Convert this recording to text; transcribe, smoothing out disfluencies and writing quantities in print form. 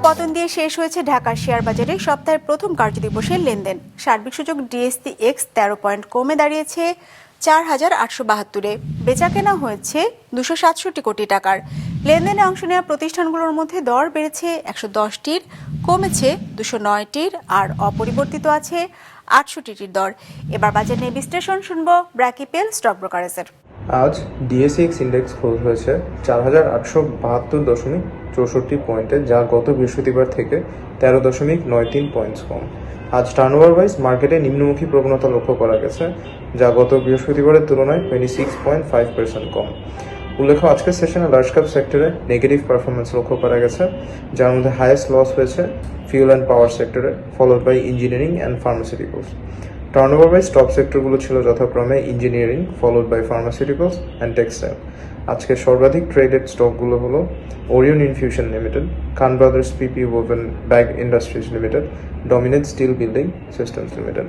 পতন দিয়ে শেষ হয়েছে ঢাকার শেয়ার বাজারে সপ্তাহের প্রথম কার্যদিবসের লেনদেন। সার্বিক সূচক ডিএসসি এক্স 13 পয়েন্ট কমে দাঁড়িয়েছে 4,872-এ। বেচা কেনা হয়েছে 267 কোটি টাকার। লেনদেনে অংশ নেওয়া প্রতিষ্ঠানগুলোর মধ্যে দর বেড়েছে 110টির, কমেছে 209টির, আর অপরিবর্তিত আছে 68টির দর। এবার বাজার নিয়ে বিশ্লেষণ শুনবো ব্র্যাকিপেল স্টক ব্রোকারেজের। আজ ডিএসইএক্স ইন্ডেক্স ক্লোজ হয়েছে 4,872.64 পয়েন্টে, যা গত বৃহস্পতিবার থেকে 13.93 পয়েন্টস কম। আজ টার্নওভার ওয়াইজ মার্কেটে নিম্নমুখী প্রবণতা লক্ষ্য করা গেছে, যা গত বৃহস্পতিবারের তুলনায় 26.5% কম। উল্লেখ্য, আজকের সেশনে লার্জ ক্যাপ সেক্টরে নেগেটিভ পারফরমেন্স লক্ষ্য করা গেছে, যার মধ্যে হাইয়েস্ট লস হয়েছে ফিউল অ্যান্ড পাওয়ার সেক্টরে, followed by engineering and pharmaceuticals. Turnover wise top সেক্টরগুলো ছিল যথাক্রমে engineering, followed by pharmaceuticals and textile. আজকে সর্বাধিক ট্রেডেড স্টকগুলো হলো Orion Infusion Limited, Khan Brothers PP Woven Bag Industries Limited, Dominate Steel Building Systems limited.